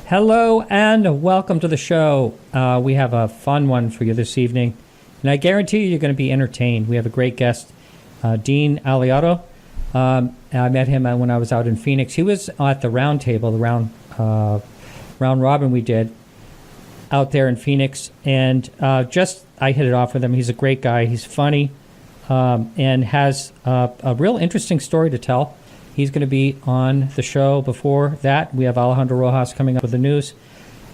Hello and welcome to the show. We have a fun one for you this evening, and I guarantee you're going to be entertained. We have a great guest, Dean Alioto. I met him when I was out in Phoenix. He was at the round table, the round robin we did out there in Phoenix, and I hit it off with him. He's a great guy. He's funny and has a real interesting story to tell. He's going to be on the show. Before that, we have Alejandro Rojas coming up with the news.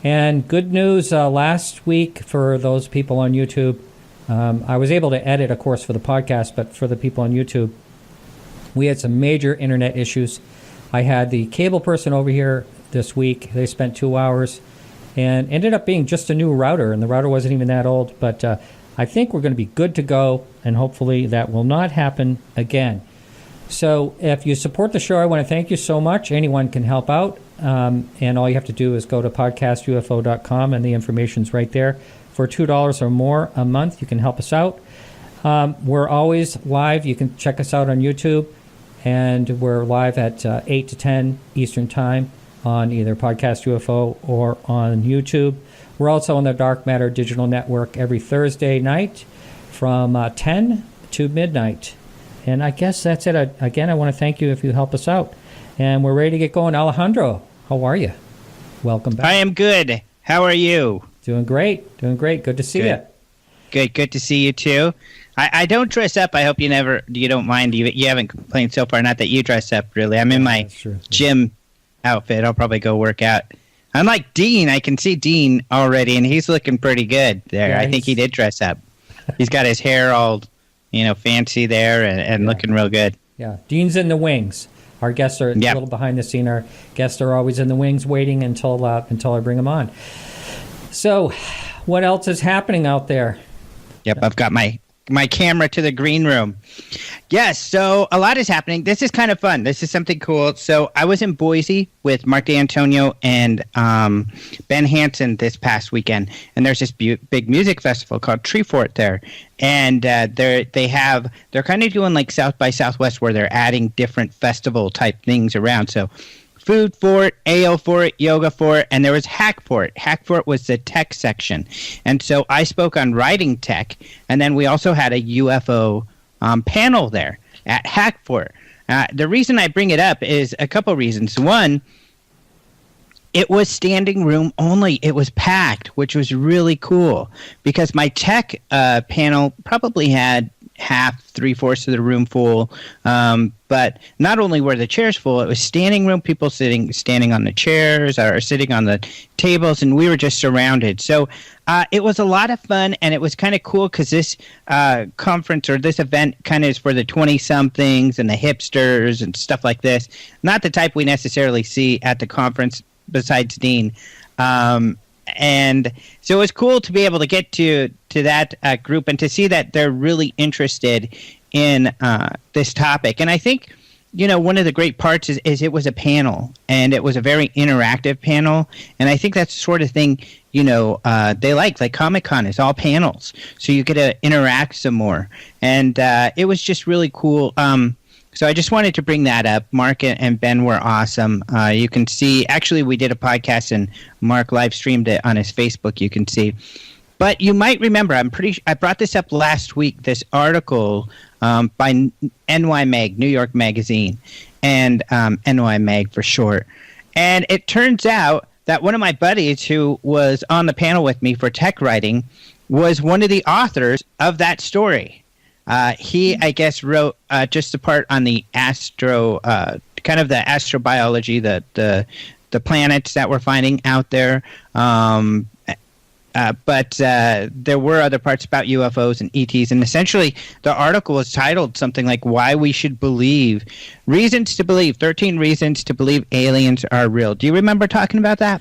And good news, last week for those people on YouTube, I was able to edit, of course, for the podcast, but for the people on YouTube, we had some major internet issues. I had the cable person over here this week. They spent 2 hours and ended up being just a new router, and the router wasn't even that old. But I think we're going to be good to go, and hopefully that will not happen again. So if you support the show, I want to thank you so much. Anyone can help out, and all you have to do is go to podcastufo.com, and the information's right there. For $2 or more a month, you can help us out. We're always live. You can check us out on YouTube, and we're live at 8 to 10 Eastern Time on either Podcast UFO or on YouTube. We're also on the Dark Matter Digital Network every Thursday night from 10 to midnight. And I guess that's it. Again, I want to thank you if you help us out. And we're ready to get going. Alejandro, how are you? Welcome back. I am good. How are you? Doing great. Good to see you. Good to see you too. I don't dress up. I hope you don't mind. You haven't complained so far. Not that you dress up, really. I'm in my gym outfit. I'll probably go work out. Unlike Dean, I can see Dean already, and he's looking pretty good there. Yeah, I think he did dress up. He's got his hair all fancy there and looking real good. Yeah, Dean's in the wings. Our guests are a little behind the scene. Our guests are always in the wings waiting until I bring them on. So, what else is happening out there? Yep, I've got my camera to the green room. Yes, so a lot is happening. This is kind of fun. This is something cool. So I was in Boise with Mark D'Antonio and Ben Hansen this past weekend, and there's this big music festival called Tree Fort there, and they're kind of doing like South by Southwest where they're adding different festival type things around. So Food Fort, Ale Fort, Yoga Fort, and there was Hack Fort. Hack Fort was the tech section. And so I spoke on writing tech, and then we also had a UFO panel there at Hack Fort. The reason I bring it up is a couple reasons. One, it was standing room only. It was packed, which was really cool because my tech panel probably had three-fourths of the room full. But not only were the chairs full, it was standing room, people standing on the chairs or sitting on the tables, and we were just surrounded. So it was a lot of fun, and it was kind of cool because this conference or this event kind of is for the 20-somethings and the hipsters and stuff like this. Not the type we necessarily see at the conference besides Dean. And so it was cool to be able to get to that group and to see that they're really interested in this topic. And I think, one of the great parts is it was a panel, and it was a very interactive panel. And I think that's the sort of thing, they like Comic-Con is all panels. So you get to interact some more. And it was just really cool. So I just wanted to bring that up. Mark and Ben were awesome. You can see, actually, we did a podcast and Mark live streamed it on his Facebook. You can see. But you might remember, I brought this up last week, this article by NY Mag, New York Magazine, and NY Mag for short. And it turns out that one of my buddies who was on the panel with me for tech writing was one of the authors of that story. He, I guess, wrote just a part on the kind of the astrobiology, the planets that we're finding out there. But there were other parts about UFOs and ETs, and essentially the article was titled something like "Why We Should Believe," 13 reasons to believe aliens are real. Do you remember talking about that?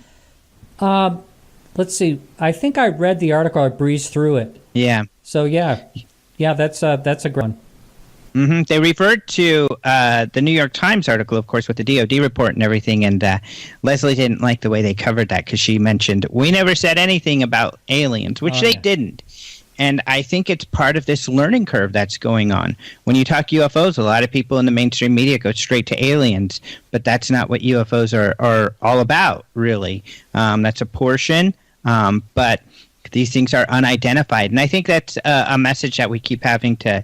Let's see. I think I read the article. I breezed through it. Yeah. So yeah, that's a great one. Mm-hmm. They referred to the New York Times article, of course, with the DOD report and everything, and Leslie didn't like the way they covered that because she mentioned, we never said anything about aliens, which they didn't. And I think it's part of this learning curve that's going on. When you talk UFOs, a lot of people in the mainstream media go straight to aliens, but that's not what UFOs are all about, really. That's a portion, but these things are unidentified. And I think that's a message that we keep having to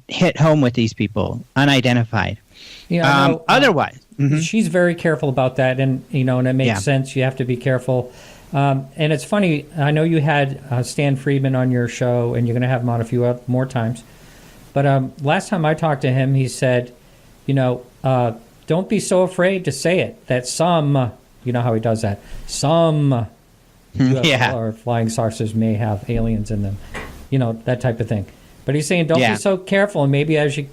hit home with these people, unidentified. Yeah, otherwise. Mm-hmm. She's very careful about that, and and it makes sense. You have to be careful. And it's funny. I know you had Stan Friedman on your show, and you're going to have him on a few more times. But last time I talked to him, he said, don't be so afraid to say it. That some, you know how he does that. Some UFO or flying saucers may have aliens in them. That type of thing. But he's saying don't be so careful, and maybe as you.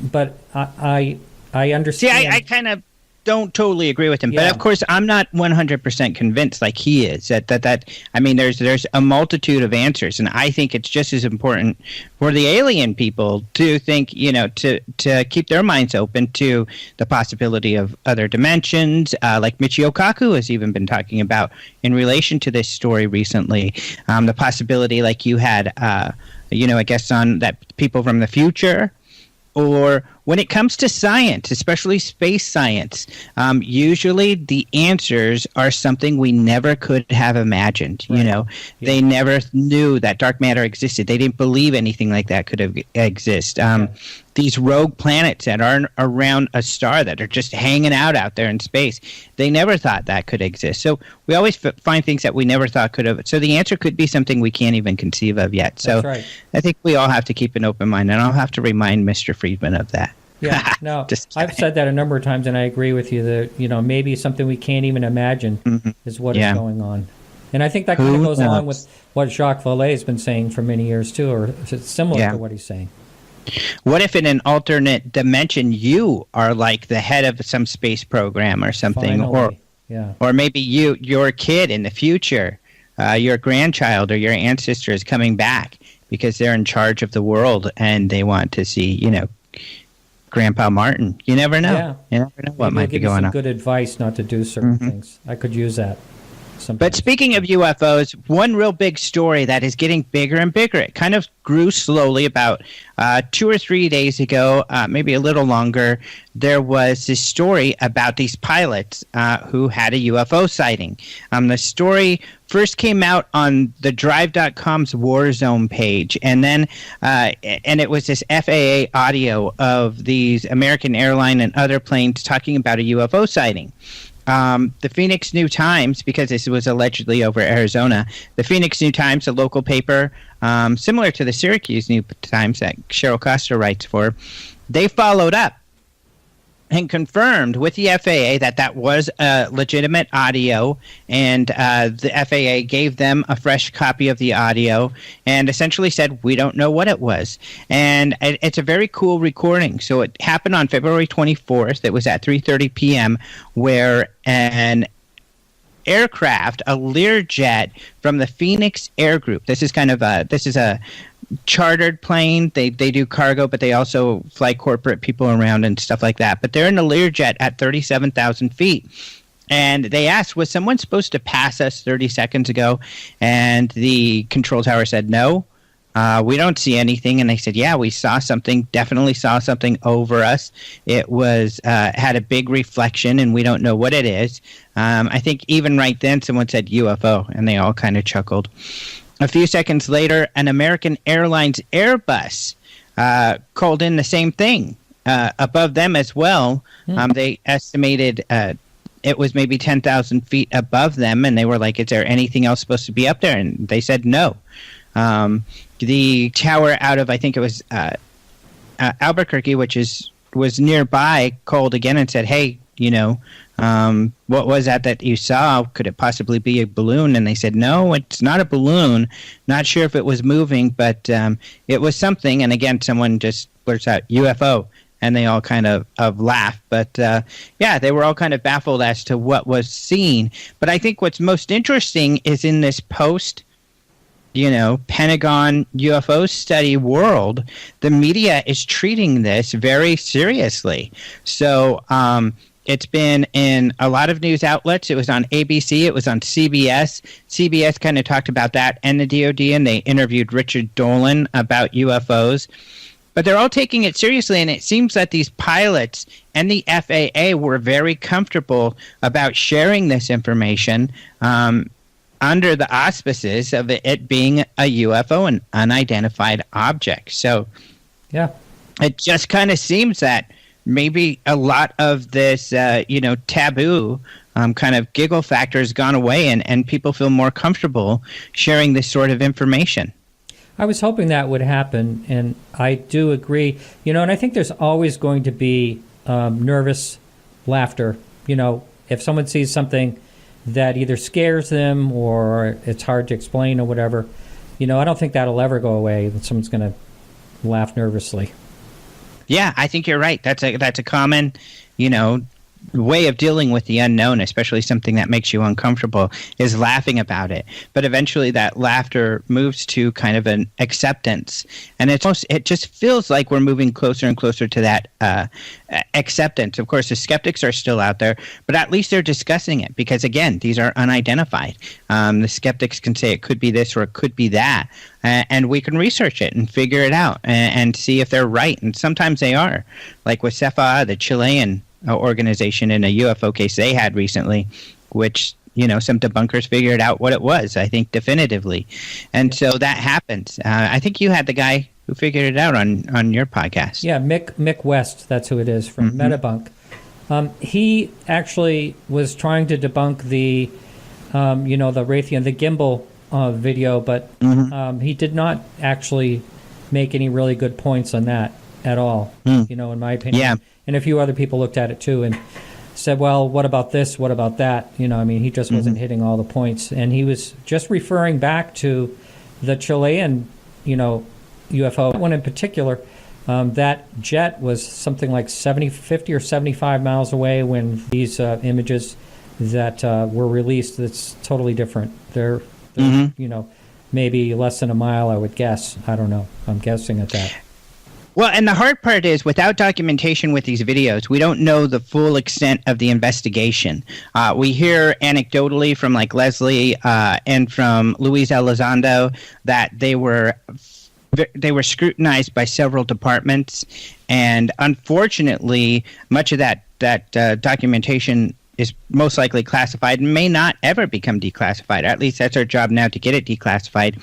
But I understand. See, I kind of don't totally agree with him, but of course I'm not 100% convinced like he is. That I mean, there's a multitude of answers, and I think it's just as important for the alien people to think, to keep their minds open to the possibility of other dimensions, like Michio Kaku has even been talking about in relation to this story recently. The possibility, like you had, I guess on that people from the future. Or when it comes to science, especially space science, usually the answers are something we never could have imagined. Right. They never knew that dark matter existed. They didn't believe anything like that could exist. These rogue planets that aren't around a star that are just hanging out there in space, they never thought that could exist. So we always find things that we never thought could have. So the answer could be something we can't even conceive of yet. So that's right. I think we all have to keep an open mind, and I'll have to remind Mr. Friedman of that. Yeah, no, I've said that a number of times, and I agree with you that, maybe something we can't even imagine is what is going on. And I think that kind of goes along with what Jacques Vallée has been saying for many years, too, or it's similar to what he's saying. What if in an alternate dimension you are like the head of some space program or something, or maybe your kid in the future, your grandchild or your ancestor is coming back because they're in charge of the world and they want to see, Grandpa Martin. You never know. Yeah. You never know what might be going on. Good advice not to do certain things. I could use that. Sometimes. But speaking of UFOs, one real big story that is getting bigger and bigger. It kind of grew slowly about 2 or 3 days ago, maybe a little longer. There was this story about these pilots who had a UFO sighting. The story first came out on the Drive.com's War Zone page, and then and it was this FAA audio of these American airline and other planes talking about a UFO sighting. The Phoenix New-Times, because this was allegedly over Arizona, the Phoenix New-Times, a local paper, similar to the Syracuse New-Times that Cheryl Costa writes for, they followed up and confirmed with the FAA that was legitimate audio, and the FAA gave them a fresh copy of the audio and essentially said, we don't know what it was. And it's a very cool recording. So it happened on February 24th. It was at 3:30 p.m. where an aircraft, a Learjet from the Phoenix Air Group. This is a chartered plane. They do cargo, but they also fly corporate people around and stuff like that. But they're in a Learjet at 37,000 feet. And they asked, was someone supposed to pass us 30 seconds ago? And the control tower said, no, we don't see anything. And they said, yeah, we saw something, definitely saw something over us. It was had a big reflection, and we don't know what it is. I think even right then someone said UFO, and they all kind of chuckled. A few seconds later, an American Airlines Airbus called in the same thing above them as well. They estimated it was maybe 10,000 feet above them, and they were like, is there anything else supposed to be up there? And they said no. The tower out of, I think it was Albuquerque, which was nearby, called again and said, hey, what was that you saw? Could it possibly be a balloon? And they said, no, it's not a balloon. Not sure if it was moving, but it was something. And again, someone just blurts out UFO, and they all kind of laugh. But they were all kind of baffled as to what was seen. But I think what's most interesting is in this post Pentagon UFO study world, the media is treating this very seriously. So It's been in a lot of news outlets. It was on ABC. It was on CBS. CBS kind of talked about that and the DOD, and they interviewed Richard Dolan about UFOs. But they're all taking it seriously, and it seems that these pilots and the FAA were very comfortable about sharing this information under the auspices of it being a UFO, an unidentified object. So yeah, it just kind of seems that maybe a lot of this, taboo kind of giggle factor has gone away, and people feel more comfortable sharing this sort of information. I was hoping that would happen, and I do agree. And I think there's always going to be nervous laughter. If someone sees something that either scares them or it's hard to explain or whatever, I don't think that'll ever go away, that someone's going to laugh nervously. Yeah, I think you're right. That's a common, way of dealing with the unknown, especially something that makes you uncomfortable, is laughing about it. But eventually that laughter moves to kind of an acceptance. And it just feels like we're moving closer and closer to that acceptance. Of course, the skeptics are still out there, but at least they're discussing it because, again, these are unidentified. The skeptics can say it could be this or it could be that. And we can research it and figure it out and see if they're right. And sometimes they are. Like with CEFA, the Chilean organization, in a UFO case they had recently, which some debunkers figured out what it was, I think, definitively. And so that happens. I think you had the guy who figured it out on your podcast. Yeah, Mick West, that's who it is, from Metabunk. He actually was trying to debunk the the Raytheon, the gimbal video, but he did not actually make any really good points on that at all, in my opinion. Yeah. And a few other people looked at it too and said, well, what about this? What about that? He just wasn't hitting all the points. And he was just referring back to the Chilean, UFO one in particular. That jet was something like 50 or 75 miles away when these images that were released. That's totally different. They're maybe less than a mile, I would guess. I don't know. I'm guessing at that. Well, and the hard part is, without documentation with these videos, we don't know the full extent of the investigation. We hear anecdotally from like Leslie and from Luis Elizondo that they were scrutinized by several departments, and unfortunately, much of that documentation is most likely classified and may not ever become declassified. At least that's our job now, to get it declassified.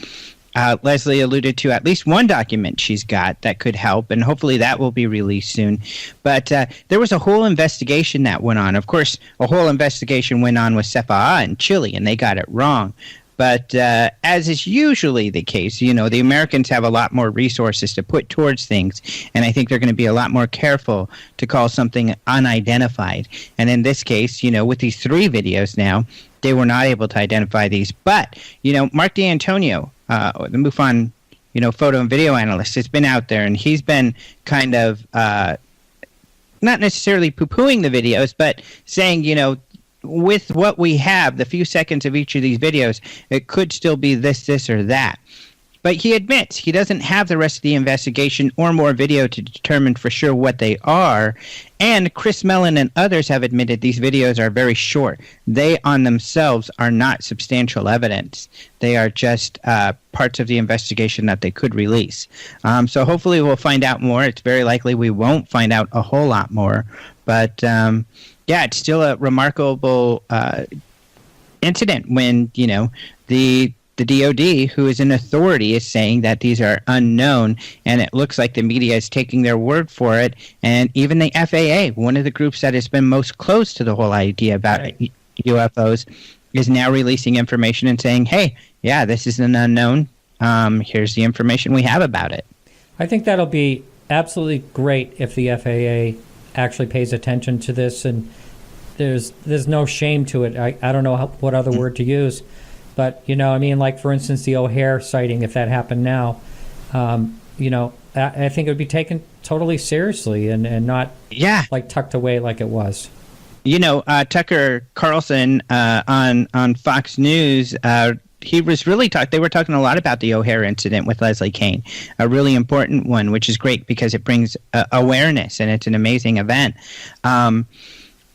Leslie alluded to at least one document she's got that could help, and hopefully that will be released soon. But there was a whole investigation that went on. Of course, a whole investigation went on with CFA in Chile, and they got it wrong. But as is usually the case, the Americans have a lot more resources to put towards things, and I think they're going to be a lot more careful to call something unidentified. And in this case, with these 3 videos now, they were not able to identify these. But, Mark D'Antonio, the MUFON, photo and video analyst, has been out there, and he's been kind of not necessarily poo-pooing the videos, but saying, with what we have, the few seconds of each of these videos, it could still be this, or that. But he admits he doesn't have the rest of the investigation or more video to determine for sure what they are. And Chris Mellon and others have admitted these videos are very short. They on themselves are not substantial evidence. They are just parts of the investigation that they could release. So hopefully we'll find out more. It's very likely we won't find out a whole lot more. But yeah, it's still a remarkable incident when, the DOD, who is an authority, is saying that these are unknown, and it looks like the media is taking their word for it. And even the FAA, one of the groups that has been most close to the whole idea about UFOs, is now releasing information and saying, hey, yeah, this is an unknown. Here's the information we have about it. I think that'll be absolutely great if the FAA actually pays attention to this, and there's no shame to it. I don't know what other word to use. But, like, for instance, the O'Hare sighting, if that happened now, I think it would be taken totally seriously and not, like, tucked away like it was. Tucker Carlson on Fox News, he was really they were talking a lot about the O'Hare incident with Leslie Kean, a really important one, which is great because it brings awareness, and it's an amazing event.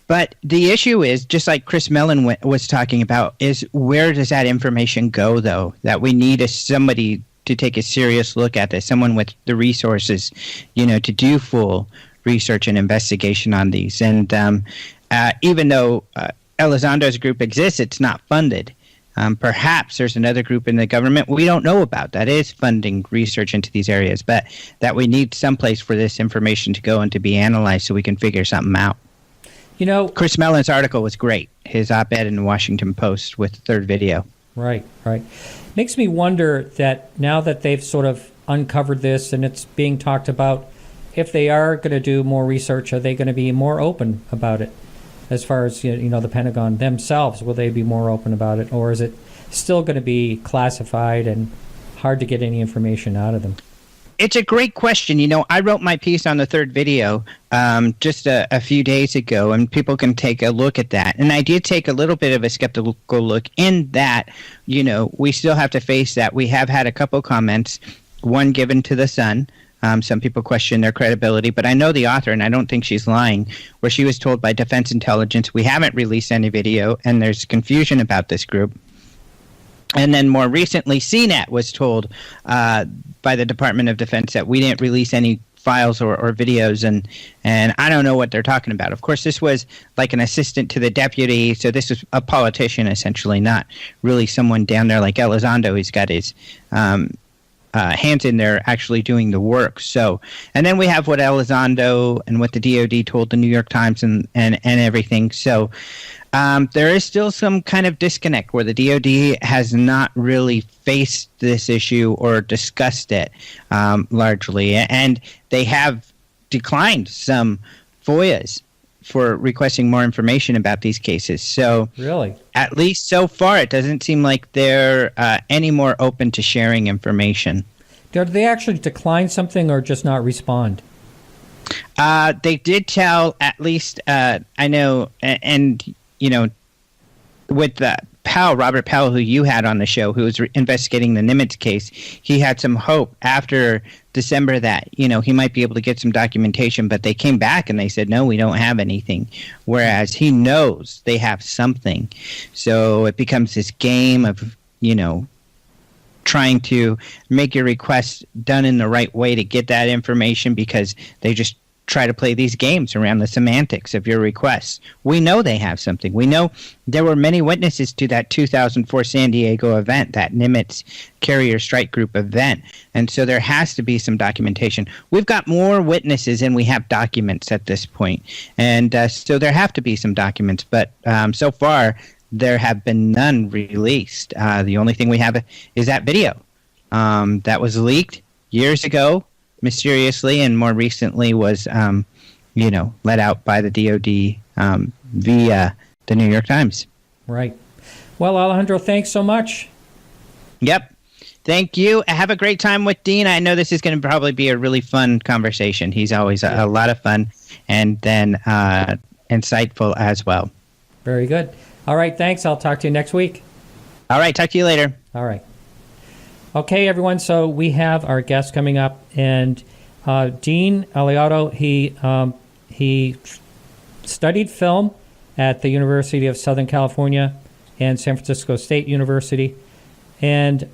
But the issue is, just like Chris Mellon was talking about, is where does that information go, though? That we need somebody to take a serious look at this, someone with the resources, to do full research and investigation on these. And even though Elizondo's group exists, it's not funded. Perhaps there's another group in the government we don't know about that is funding research into these areas, but that we need someplace for this information to go and to be analyzed so we can figure something out. Chris Mellon's article was great, his op-ed in the Washington Post with the third video. Right. Makes me wonder that now that they've sort of uncovered this and it's being talked about, if they are going to do more research, are they going to be more open about it? As far as, the Pentagon themselves, will they be more open about it? Or is it still going to be classified and hard to get any information out of them? It's a great question. I wrote my piece on the third video just a few days ago, and people can take a look at that. And I did take a little bit of a skeptical look in that, we still have to face that. We have had a couple comments, one given to the Sun. Some people question their credibility, but I know the author, and I don't think she's lying, where she was told by Defense Intelligence, we haven't released any video, and there's confusion about this group. And then more recently, CNET was told by the Department of Defense that we didn't release any files or videos, and I don't know what they're talking about. Of course, this was like an assistant to the deputy, so this is a politician, essentially, not really someone down there like Elizondo who's got his hands in there actually doing the work. So, and then we have what Elizondo and what the DoD told the New York Times and everything. So there is still some kind of disconnect where the DoD has not really faced this issue or discussed it largely, and they have declined some FOIAs for requesting more information about these cases. So really, at least so far, it doesn't seem like they're any more open to sharing information. Did they actually decline something or just not respond? They did tell, at least I know, and with Robert Powell, who you had on the show, who was investigating the Nimitz case, he had some hope after December that, he might be able to get some documentation, but they came back and they said, no, we don't have anything. Whereas he knows they have something. So it becomes this game of, trying to make your request done in the right way to get that information, because they just try to play these games around the semantics of your requests. We know they have something. We know there were many witnesses to that 2004 San Diego event, that Nimitz Carrier Strike Group event. And so there has to be some documentation. We've got more witnesses than we have documents at this point. And so there have to be some documents. But so far, there have been none released. The only thing we have is that video that was leaked years ago, mysteriously, and more recently was, let out by the DoD via the New York Times. Right. Well, Alejandro, thanks so much. Yep. Thank you. Have a great time with Dean. I know this is going to probably be a really fun conversation. He's always a lot of fun, and then insightful as well. Very good. All right, thanks. I'll talk to you next week. All right, talk to you later. All right. Okay, everyone, so we have our guest coming up, and Dean Alioto, he studied film at the University of Southern California and San Francisco State University, and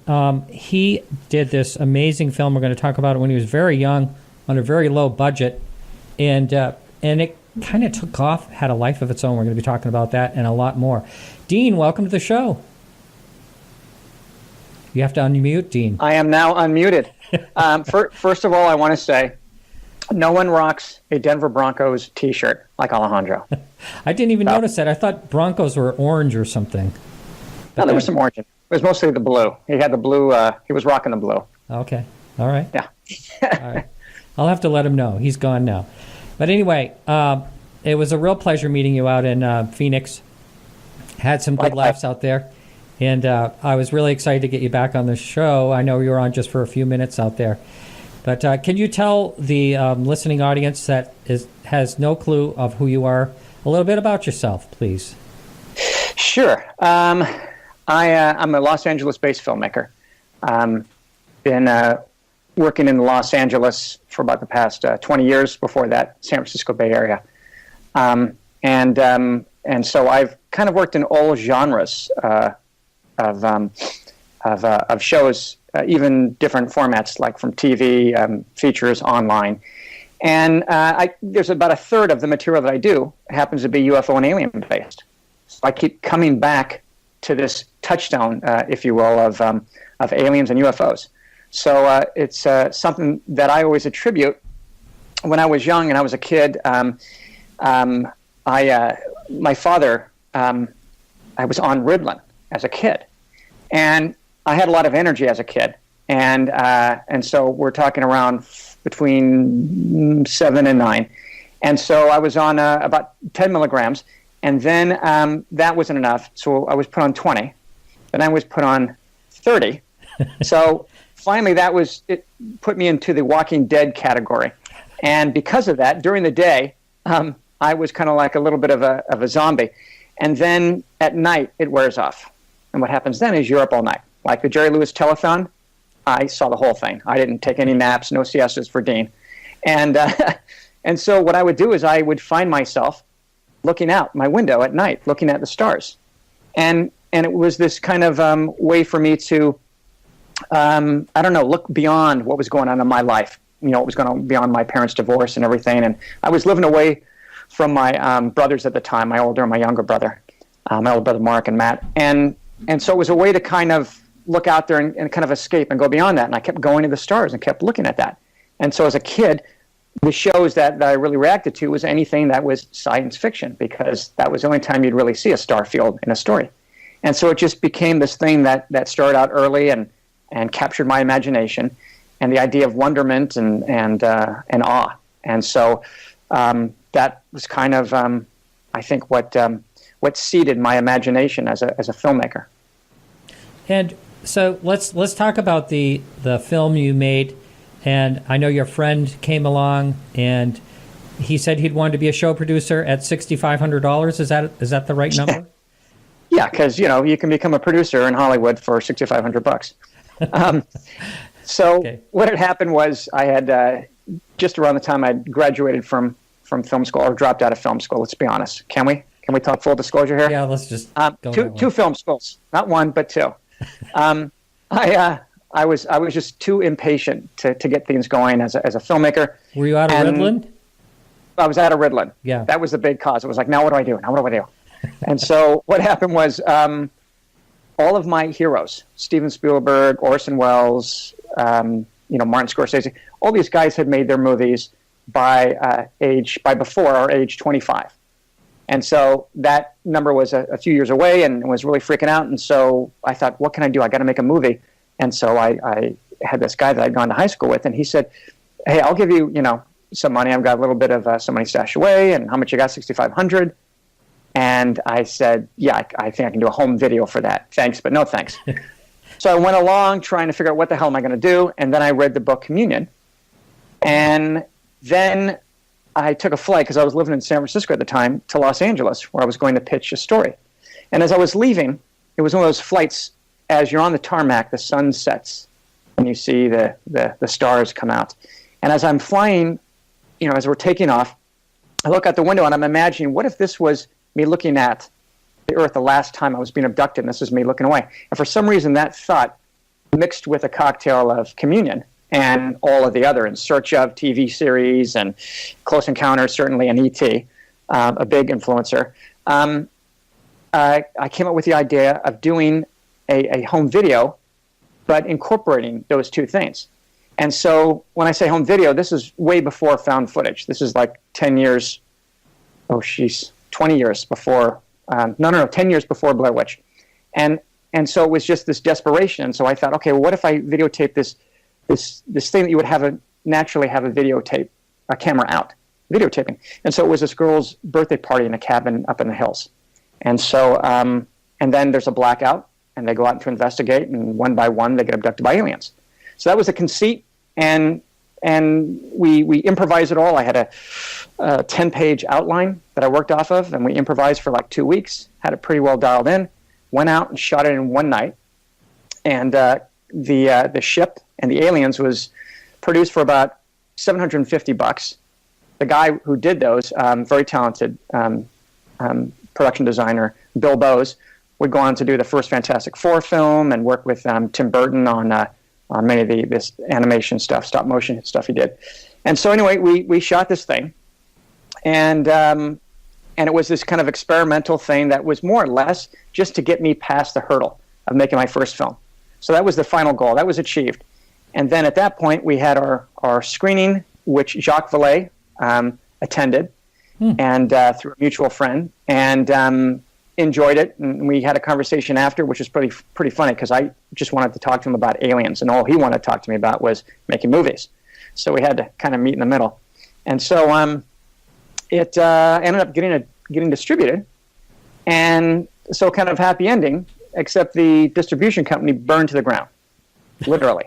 he did this amazing film. We're going to talk about it when he was very young, on a very low budget, and it kind of took off, had a life of its own. We're going to be talking about that and a lot more. Dean, welcome to the show. You have to unmute, Dean. I am now unmuted. First of all, I want to say, no one rocks a Denver Broncos T-shirt like Alejandro. I didn't even notice that. I thought Broncos were orange or something. No, there was some orange. It was mostly the blue. He had the blue. He was rocking the blue. Okay. All right. Yeah. All right. I'll have to let him know. He's gone now. But anyway, it was a real pleasure meeting you out in Phoenix. Had some good laughs out there. And I was really excited to get you back on the show. I know you were on just for a few minutes out there. But can you tell the listening audience that has no clue of who you are a little bit about yourself, please? Sure. I'm a Los Angeles-based filmmaker. Been working in Los Angeles for about the past 20 years. Before that, San Francisco Bay Area. And And so I've kind of worked in all genres of shows, even different formats, like from TV, features, online. And there's about a third of the material that I do happens to be UFO and alien based. So I keep coming back to this touchstone, if you will, of aliens and UFOs. So it's something that I always attribute. When I was young and I was a kid, my father, I was on Ritalin as a kid, and I had a lot of energy as a kid, and so we're talking around between 7 and 9, and so I was on about 10 milligrams, and then that wasn't enough, so I was put on 20, then I was put on 30, so finally it put me into the Walking Dead category, and because of that, during the day, I was kind of like a little bit of a zombie, and then at night it wears off, and what happens then is you're up all night. Like the Jerry Lewis telethon, I saw the whole thing. I didn't take any naps, no siestas for Dean. And so what I would do is I would find myself looking out my window at night, looking at the stars. And it was this kind of way for me to, look beyond what was going on in my life, what was going on beyond my parents' divorce and everything. And I was living away from my brothers at the time, my older and my younger brother, my older brother Mark and Matt. And so it was a way to kind of look out there and kind of escape and go beyond that. And I kept going to the stars and kept looking at that. And so as a kid, the shows that I really reacted to was anything that was science fiction, because that was the only time you'd really see a star field in a story. And so it just became this thing that started out early and captured my imagination and the idea of wonderment and awe. And so that was kind of, I think, what seeded my imagination as a filmmaker. And so let's talk about the film you made. And I know your friend came along and he said he'd wanted to be a show producer at $6,500. Is that the right number? Yeah, because you can become a producer in Hollywood for $6,500. So okay. What had happened was I had just around the time I graduated from film school, or dropped out of film school. Let's be honest. Can we talk full disclosure here? Yeah, let's just go two film schools, not one but two. I was just too impatient to get things going as a filmmaker. Were you out of Ritalin? I was out of Ritalin. Yeah, that was the big cause. It was like, now what do I do? And so what happened was all of my heroes, Steven Spielberg, Orson Welles, Martin Scorsese, all these guys had made their movies by before age 25. And so that number was a few years away and was really freaking out. And so I thought, what can I do? I got to make a movie. And so I had this guy that I'd gone to high school with, and he said, hey, I'll give you, some money. I've got a little bit of some money stashed away, and how much you got? $6,500. And I said, yeah, I think I can do a home video for that. Thanks, but no thanks. So I went along trying to figure out what the hell am I going to do. And then I read the book Communion. And then I took a flight, because I was living in San Francisco at the time, to Los Angeles, where I was going to pitch a story. And as I was leaving, it was one of those flights, as you're on the tarmac, the sun sets, and you see the stars come out. And as I'm flying, as we're taking off, I look out the window and I'm imagining, what if this was me looking at the Earth the last time I was being abducted, and this is me looking away. And for some reason, that thought mixed with a cocktail of Communion and all of the other In Search Of TV series and Close Encounters, certainly, and E.T., a big influencer. I came up with the idea of doing a home video, but incorporating those two things. And so when I say home video, this is way before found footage. This is like 20 years before, 10 years before Blair Witch. And so it was just this desperation. And so I thought, okay, well, what if I videotape this thing that you would naturally have a camera out, videotaping. And so it was this girl's birthday party in a cabin up in the hills. And so, and then there's a blackout, and they go out to investigate, and one by one they get abducted by aliens. So that was the conceit, and we improvised it all. I had a 10-page outline that I worked off of, and we improvised for like 2 weeks, had it pretty well dialed in, went out and shot it in one night. And the ship and the aliens was produced for about $750. The guy who did those, very talented production designer, Bill Bowes, would go on to do the first Fantastic Four film and work with Tim Burton on many of this animation stuff, stop motion stuff he did. And so anyway, we shot this thing, and it was this kind of experimental thing that was more or less just to get me past the hurdle of making my first film. So that was the final goal. That was achieved. And then at that point, we had our screening, which Jacques Vallée attended, and through a mutual friend, and enjoyed it. And we had a conversation after, which was pretty funny, because I just wanted to talk to him about aliens, and all he wanted to talk to me about was making movies. So we had to kind of meet in the middle. And so it ended up getting distributed, and so kind of happy ending, except the distribution company burned to the ground, literally.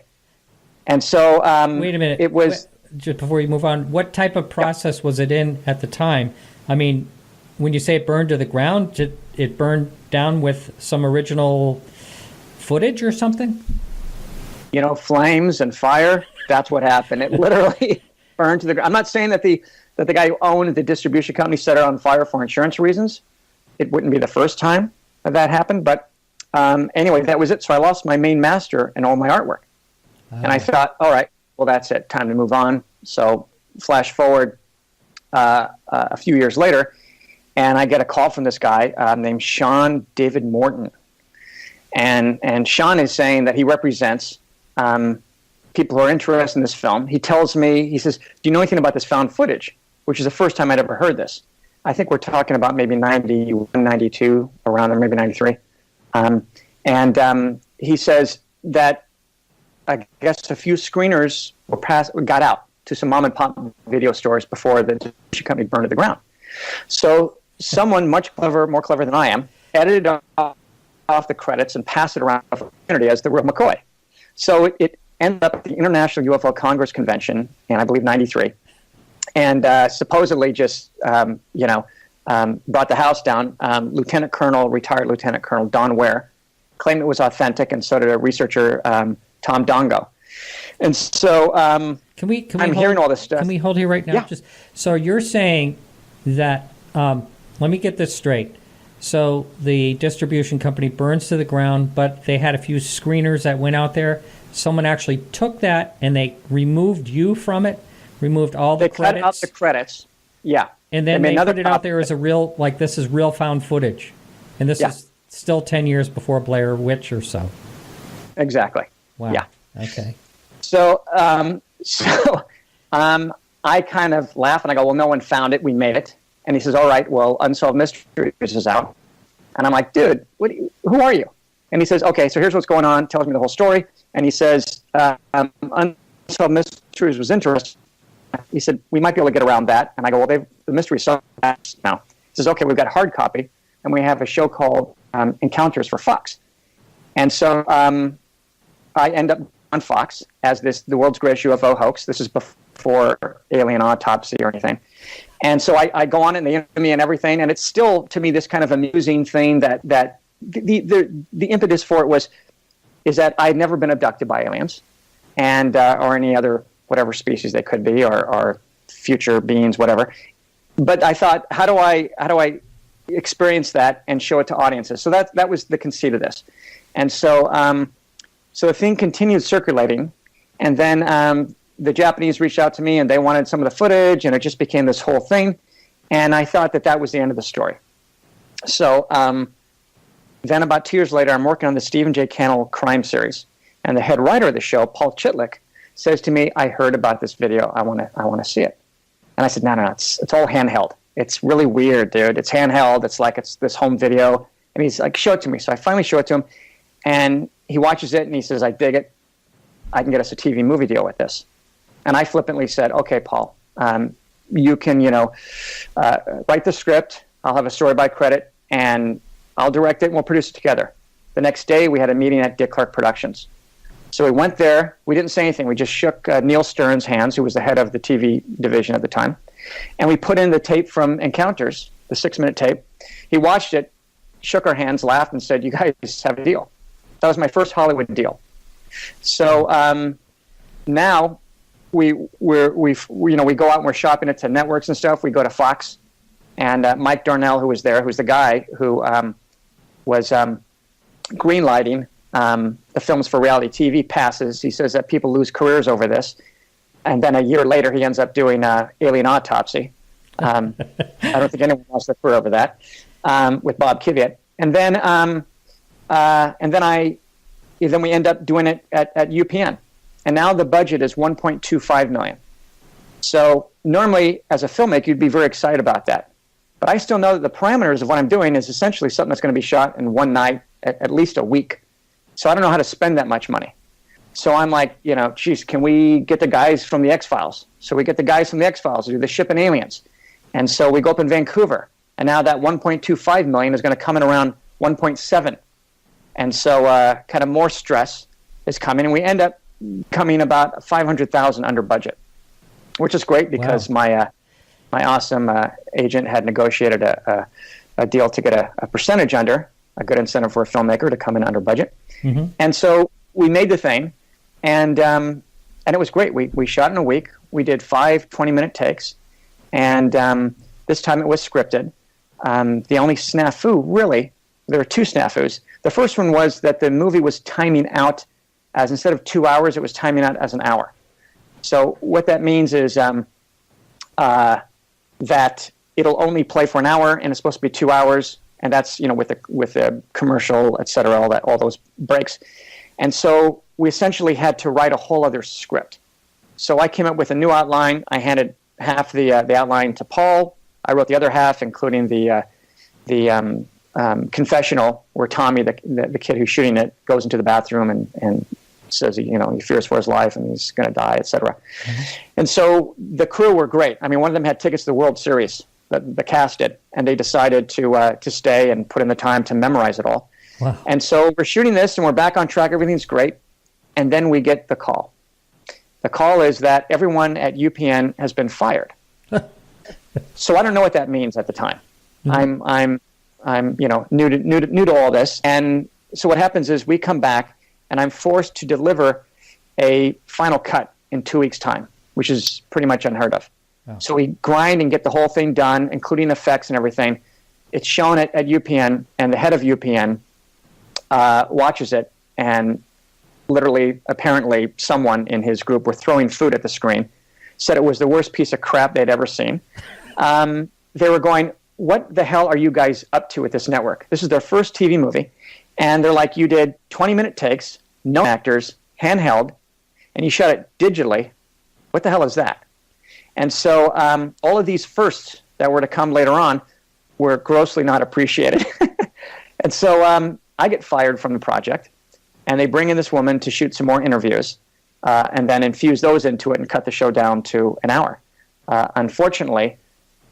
And so wait a minute. It was just before you move on. What type of process was it in at the time? I mean, when you say it burned to the ground, did it burn down with some original footage or something? Flames and fire. That's what happened. It literally burned to the ground. I'm not saying that the guy who owned the distribution company set it on fire for insurance reasons. It wouldn't be the first time that happened. But anyway, that was it. So I lost my main master and all my artwork. And I thought, all right, well, that's it. Time to move on. So flash forward a few years later, and I get a call from this guy named Sean David Morton. And Sean is saying that he represents people who are interested in this film. He tells me, he says, do you know anything about this found footage? Which is the first time I'd ever heard this. I think we're talking about maybe 91, 92, around there, maybe 93. And he says that I guess a few screeners got out to some mom and pop video stores before the distribution company burned to the ground. So someone more clever than I am, edited off the credits and passed it around the community as the real McCoy. So it ended up at the International UFO Congress Convention in, I believe, 93. And supposedly just, brought the house down. Retired Lieutenant Colonel Don Ware claimed it was authentic, and so did a researcher, Tom Dongo. And so I'm hearing all this stuff. Can we hold here right now? Yeah. So you're saying that, let me get this straight. So the distribution company burns to the ground, but they had a few screeners that went out there. Someone actually took that and they removed you from it, removed all the credits. They cut out the credits, yeah. And then they put it out there as a real, like, this is real found footage. And this is still 10 years before Blair Witch or so. Exactly. Wow. Yeah. Okay. So I kind of laugh and I go, well, no one found it. We made it. And he says, all right, well, Unsolved Mysteries is out. And I'm like, dude, who are you? And he says, okay, so here's what's going on. Tells me the whole story. And he says, Unsolved Mysteries was interesting. He said, we might be able to get around that. And I go, well, the mystery solved now. He says, okay, we've got a hard copy. And we have a show called Encounters for Fox. And so I end up on Fox as the world's greatest UFO hoax. This is before Alien Autopsy or anything. And so I go on and they interview me and everything. And it's still, to me, this kind of amusing thing that the impetus for it is that I'd never been abducted by aliens and or any other whatever species they could be or future beings, whatever. But I thought, how do I experience that and show it to audiences? So that was the conceit of this. And so so the thing continued circulating, and then the Japanese reached out to me and they wanted some of the footage, and it just became this whole thing. And I thought that was the end of the story. So then about 2 years later, I'm working on the Stephen J. Cannell crime series, and the head writer of the show, Paul Chitlick, says to me, I heard about this video. I want to see it. And I said, no, it's all handheld. It's really weird, dude. It's handheld. It's this home video. And he's like, show it to me. So I finally show it to him, and he watches it and he says, I dig it. I can get us a TV movie deal with this. And I flippantly said, okay, Paul, you can, write the script. I'll have a story by credit, and I'll direct it, and we'll produce it together. The next day, we had a meeting at Dick Clark Productions. So we went there. We didn't say anything. We just shook Neil Stern's hands, who was the head of the TV division at the time. And we put in the tape from Encounters, the 6-minute tape. He watched it, shook our hands, laughed, and said, you guys have a deal. That was my first Hollywood deal. So now we go out and we're shopping it to networks and stuff. We go to Fox, And Mike Darnell, who was there, who's the guy who was greenlighting the films for reality TV passes. He says that people lose careers over this. And then a year later, he ends up doing Alien Autopsy. I don't think anyone lost their career over that, with Bob Kvyat. And then we end up doing it at UPN. And now the budget is $1.25 million. So normally, as a filmmaker, you'd be very excited about that. But I still know that the parameters of what I'm doing is essentially something that's going to be shot in one night, at least a week. So I don't know how to spend that much money. So I'm like, geez, can we get the guys from the X-Files? So we get the guys from the X-Files to do the Shipping Aliens. And so we go up in Vancouver. And now that $1.25 million is going to come in around 1.7. And so kind of more stress is coming. And we end up coming about $500,000 under budget, which is great because my awesome agent had negotiated a deal to get a percentage under, a good incentive for a filmmaker to come in under budget. Mm-hmm. And so we made the thing, and it was great. We shot in a week. We did 5 20-minute takes, and this time it was scripted. The only snafu, really, there were 2 snafus. The first one was that the movie was timing out as, instead of 2 hours, it was timing out as an hour. So what that means is that it'll only play for an hour, and it's supposed to be 2 hours, and that's with the commercial, et cetera, all those breaks. And so we essentially had to write a whole other script. So I came up with a new outline. I handed half the outline to Paul. I wrote the other half, including the confessional where Tommy, the kid who's shooting it, goes into the bathroom and says he fears for his life and he's going to die, etc. Mm-hmm. And so the crew were great. I mean, one of them had tickets to the World Series. The cast did, and they decided to stay and put in the time to memorize it all. Wow. And so we're shooting this, and we're back on track. Everything's great, and then we get the call. The call is that everyone at UPN has been fired. So I don't know what that means at the time. Mm-hmm. I'm new to all this, and so what happens is we come back, and I'm forced to deliver a final cut in 2 weeks' time, which is pretty much unheard of. Oh. So we grind and get the whole thing done, including effects and everything. It's shown at UPN, and the head of UPN watches it, and literally, apparently, someone in his group were throwing food at the screen, said it was the worst piece of crap they'd ever seen. They were going, what the hell are you guys up to with this network? This is their first TV movie, and they're like, you did 20-minute takes, no actors, handheld, and you shot it digitally. What the hell is that? And so all of these firsts that were to come later on were grossly not appreciated. And so I get fired from the project, and they bring in this woman to shoot some more interviews and then infuse those into it and cut the show down to an hour. Unfortunately,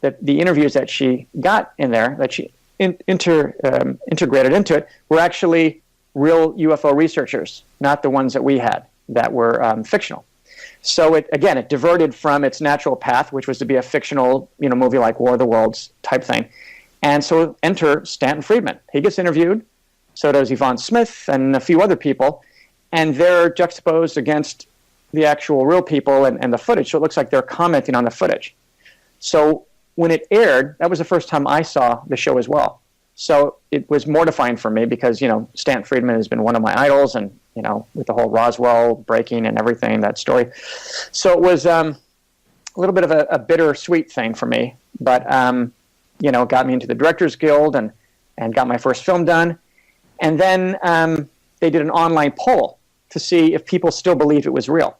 the interviews that she got in there, that she integrated into it, were actually real UFO researchers, not the ones that we had that were fictional. So it diverted from its natural path, which was to be a fictional, movie like War of the Worlds type thing. And so enter Stanton Friedman. He gets interviewed. So does Yvonne Smith and a few other people. And they're juxtaposed against the actual real people and the footage. So it looks like they're commenting on the footage. So when it aired, that was the first time I saw the show as well. So it was mortifying for me because, Stanton Friedman has been one of my idols, and, with the whole Roswell breaking and everything, that story. So it was a little bit of a bittersweet thing for me, but, it got me into the Directors Guild and got my first film done. And then they did an online poll to see if people still believed it was real.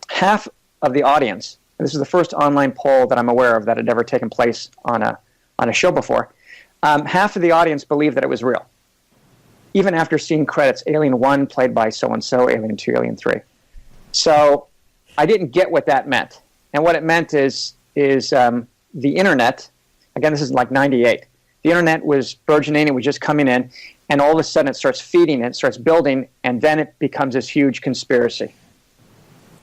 Half of the audience, and this is the first online poll that I'm aware of that had ever taken place on a show before, half of the audience believed that it was real, even after seeing credits, Alien 1 played by so-and-so, Alien 2, Alien 3. So I didn't get what that meant. And what it meant is the internet, again, this is like 98. The internet was burgeoning, it was just coming in, and all of a sudden it starts feeding, it starts building, and then it becomes this huge conspiracy.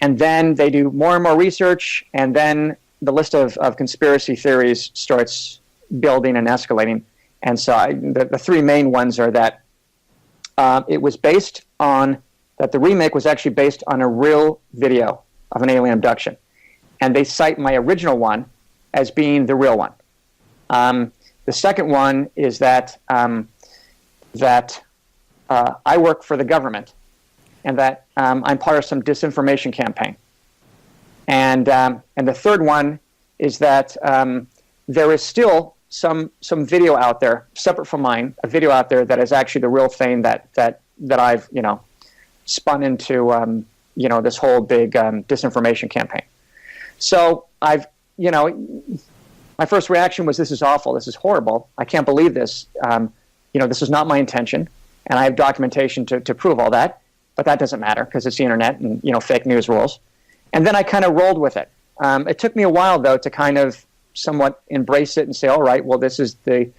And then they do more and more research, and then the list of conspiracy theories starts building and escalating. And so the three main ones are that it was based on, that the remake was actually based on a real video of an alien abduction. And they cite my original one as being the real one. The second one is that I work for the government, and that I'm part of some disinformation campaign. And the third one is that there is still some video out there, separate from mine, a video out there that is actually the real thing that I've spun into this whole big disinformation campaign. So my first reaction was, this is awful, this is horrible, I can't believe this. This is not my intention, and I have documentation to prove all that, but that doesn't matter because it's the internet and fake news rules. And then I kind of rolled with it. It took me a while, though, to kind of somewhat embrace it and say, all right, well, this is the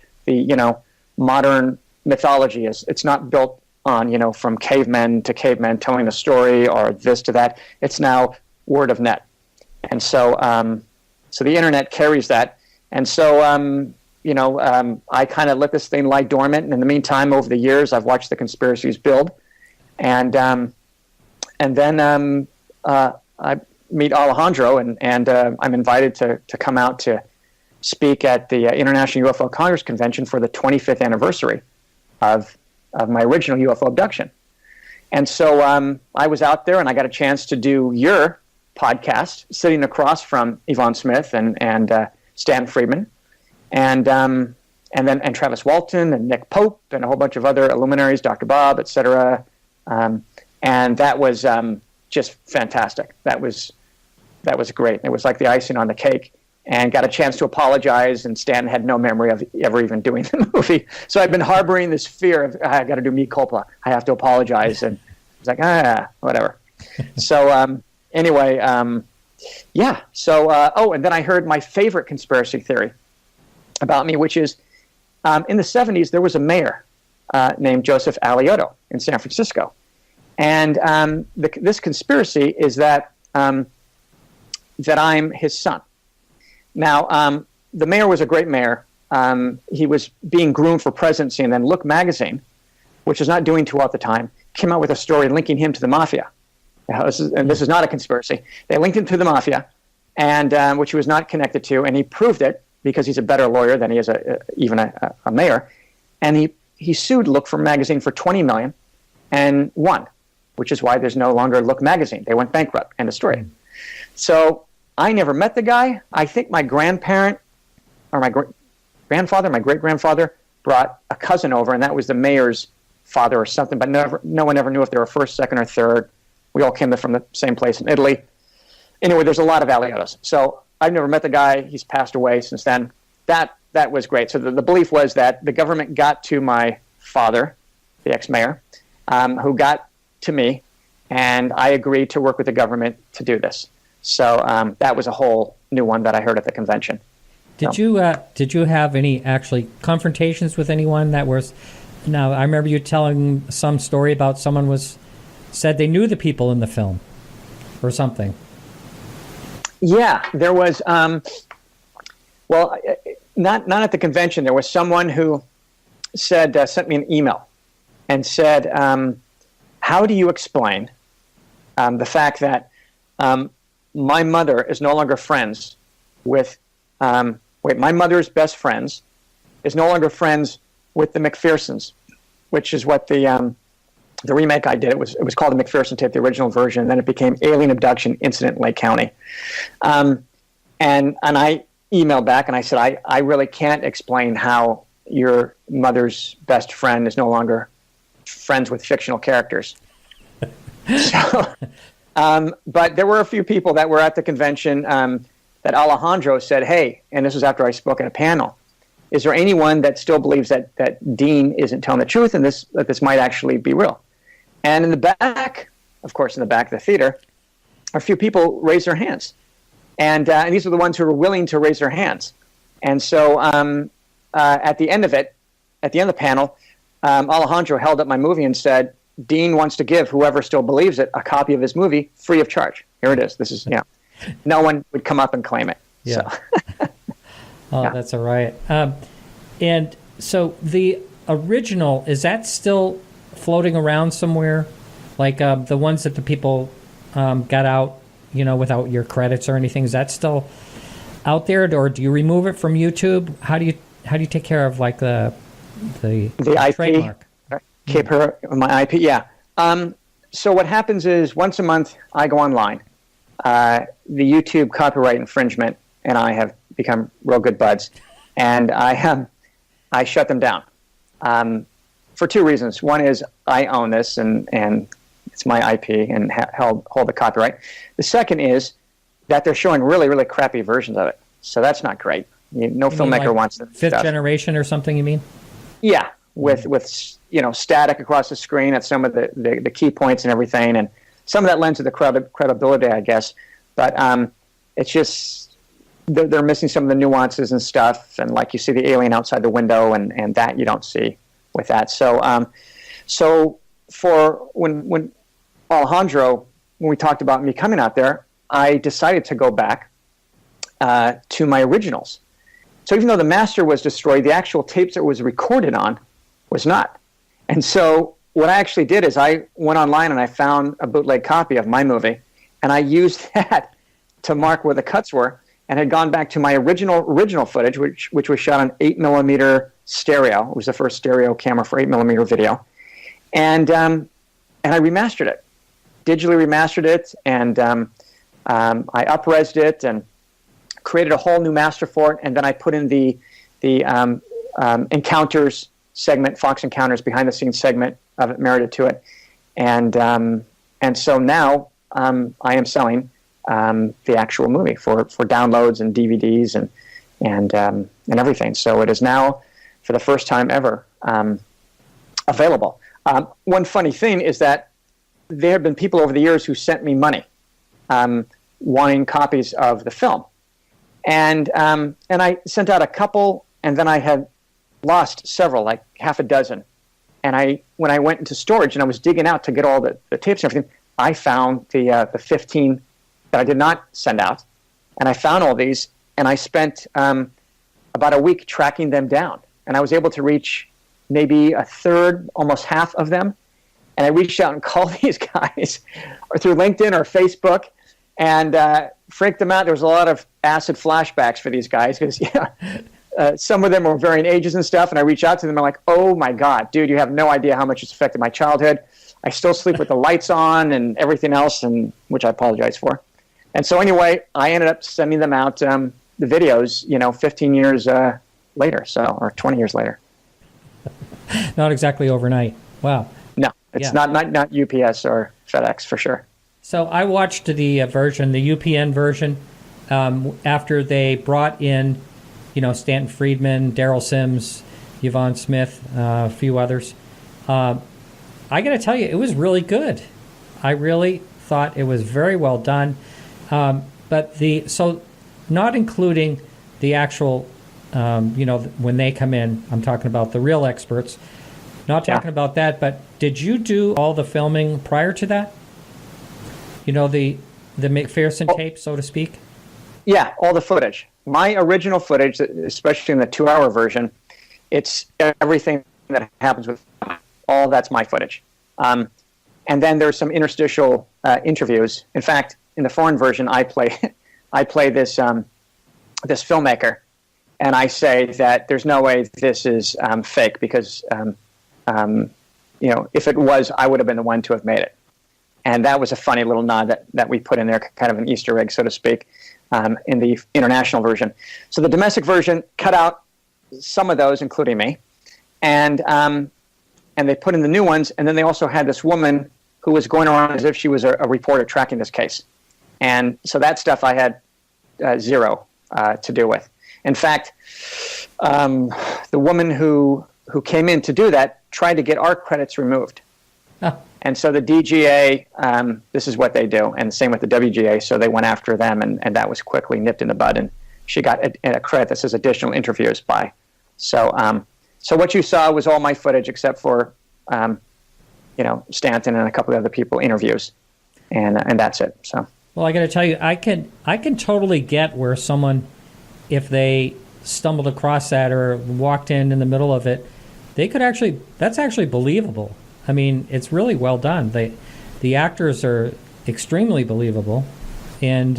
modern mythology. It's not built on, from cavemen to cavemen telling the story or this to that. It's now word of net. And so the internet carries that. And so, I kind of let this thing lie dormant. And in the meantime, over the years, I've watched the conspiracies build. And then I meet Alejandro, and I'm invited to come out to speak at the International UFO Congress Convention for the 25th anniversary of my original UFO abduction. And so I was out there, and I got a chance to do your podcast, sitting across from Yvonne Smith and Stan Friedman, and Travis Walton and Nick Pope and a whole bunch of other luminaries, Dr. Bob, etc. And that was just fantastic. That was great. It was like the icing on the cake, and got a chance to apologize, and Stan had no memory of ever even doing the movie. So I'd been harboring this fear of, I got to do mea culpa. I have to apologize. And it's like, whatever. So anyway, yeah. So, and then I heard my favorite conspiracy theory about me, which is in the 70s, there was a mayor named Joseph Alioto in San Francisco. And this conspiracy is that that I'm his son. Now, the mayor was a great mayor. He was being groomed for presidency, and then Look magazine, which was not doing too well at the time, came out with a story linking him to the mafia. This is not a conspiracy. They linked him to the mafia, and which he was not connected to, and he proved it because he's a better lawyer than he is even a mayor. And he sued Look for magazine for $20 million and won, which is why there's no longer Look magazine. They went bankrupt. End of story. So I never met the guy. I think my grandparent or my grandfather, my great-grandfather, brought a cousin over, and that was the mayor's father or something, but no one ever knew if they were first, second, or third. We all came from the same place in Italy. Anyway, there's a lot of Aliotos. So I've never met the guy. He's passed away since then. That was great. So the belief was that the government got to my father, the ex-mayor, who got to me, and I agreed to work with the government to do this. So that was a whole new one that I heard at the convention. Did you have any actually confrontations with anyone that was? Now I remember you telling some story about someone said they knew the people in the film, or something. Yeah, there was. Well, not at the convention. There was someone who sent me an email and said, "How do you explain the fact that my mother is no longer friends with my mother's best friends is no longer friends with the McPhersons," which is what the remake I did. It was called the McPherson Tape, the original version, and then it became Alien Abduction Incident in Lake County. And I emailed back and I said, I really can't explain how your mother's best friend is no longer friends with fictional characters. So, but there were a few people that were at the convention that Alejandro said, hey, and this was after I spoke at a panel, is there anyone that still believes that Dean isn't telling the truth and that this might actually be real? And in the back, of course, in the back of the theater, a few people raised their hands. And these were the ones who were willing to raise their hands. And so at the end of it, at the end of the panel, Alejandro held up my movie and said, Dean wants to give whoever still believes it a copy of his movie free of charge. Here it is. This is, no one would come up and claim it. Yeah. So. Oh, that's a riot. And so the original, is that still floating around somewhere? Like the ones that the people got out, without your credits or anything, is that still out there, or do you remove it from YouTube? How do you take care of like the IP trademark? Keep my IP. Yeah. So what happens is once a month I go online. The YouTube copyright infringement and I have become real good buds, and I shut them down for two reasons. One is I own this and it's my IP and hold the copyright. The second is that they're showing really, really crappy versions of it. So that's not great. No filmmaker wants that fifth stuff. generation or something, you mean? Yeah. With static across the screen at some of the key points and everything, and some of that lends to the credibility, I guess. But it's just they're missing some of the nuances and stuff, and like you see the alien outside the window, and that you don't see with that. So for when Alejandro, when we talked about me coming out there, I decided to go back to my originals. So even though the master was destroyed, the actual tapes that it was recorded on was not. And so what I actually did is I went online and I found a bootleg copy of my movie, and I used that to mark where the cuts were, and had gone back to my original footage, which was shot on 8mm stereo. It was the first stereo camera for 8mm video, and I remastered it, digitally remastered it, and I up-resed it and created a whole new master for it, and then I put in the encounters segment, Fox Encounters behind the scenes segment of it, married it to it, and so now I am selling the actual movie for downloads and DVDs and everything. So it is now, for the first time ever, available. One funny thing is that there have been people over the years who sent me money, wanting copies of the film, and I sent out a couple, and then I had lost several, like half a dozen. And when I went into storage and I was digging out to get all the tapes and everything, I found the 15 that I did not send out, and I found all these, and I spent about a week tracking them down, and I was able to reach maybe a third, almost half of them, and I reached out and called these guys or through LinkedIn or Facebook, and freaked them out. There was a lot of acid flashbacks for these guys because some of them were varying ages and stuff, and I reached out to them. I'm like, oh my God, dude, you have no idea how much it's affected my childhood. I still sleep with the lights on and everything else, and which I apologize for. And so anyway, I ended up sending them out the videos, 15 years later, or 20 years later. Not exactly overnight. Wow. No, it's not UPS or FedEx for sure. So I watched the version, the UPN version, after they brought in, Stanton Friedman, Daryl Sims, Yvonne Smith, a few others. I got to tell you, it was really good. I really thought it was very well done. But not including the actual, when they come in, I'm talking about the real experts. Not talking about that, but did you do all the filming prior to that? The McPherson tape, so to speak? Yeah, all the footage. My original footage, especially in the 2-hour version, it's everything that happens with all that's my footage. And then there's some interstitial interviews. In fact, in the foreign version, I play this this filmmaker, and I say that there's no way this is fake because if it was, I would have been the one to have made it. And that was a funny little nod that we put in there, kind of an Easter egg, so to speak, in the international version. So the domestic version cut out some of those, including me, and they put in the new ones. And then they also had this woman who was going around as if she was a reporter tracking this case. And so that stuff I had zero to do with. In fact, the woman who came in to do that tried to get our credits removed. Oh. And so the DGA, this is what they do, and same with the WGA, so they went after them, and that was quickly nipped in the bud, and she got a credit that says additional interviews by. So what you saw was all my footage except for, Stanton and a couple of other people interviews, and that's it. So. Well, I got to tell you, I can totally get where someone, if they stumbled across that or walked in the middle of it, that's actually believable. I mean, it's really well done. The actors are extremely believable, and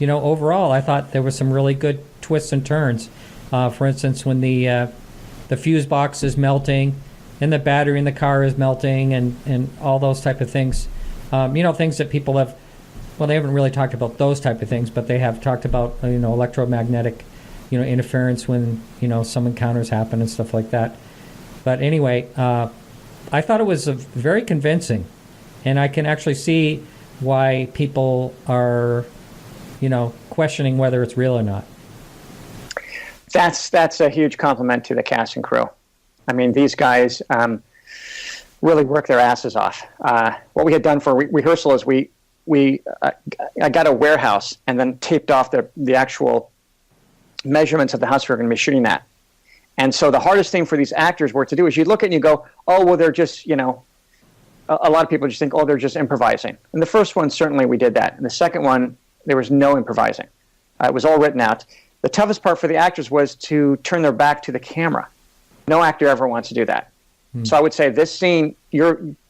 overall, I thought there were some really good twists and turns. For instance, when the fuse box is melting and the battery in the car is melting and all those type of things. Things that people have, well, they haven't really talked about those type of things, but they have talked about, electromagnetic, interference when, some encounters happen and stuff like that. But anyway, I thought it was very convincing, and I can actually see why people are, questioning whether it's real or not. That's a huge compliment to the cast and crew. I mean, these guys really work their asses off. What we had done for rehearsal is I got a warehouse and then taped off the actual measurements of the house we were going to be shooting at. And so the hardest thing for these actors were to do is you look at it and you go, oh, well, they're just, a lot of people just think, oh, they're just improvising. And the first one, certainly we did that. And the second one, there was no improvising. It was all written out. The toughest part for the actors was to turn their back to the camera. No actor ever wants to do that. So I would say this scene,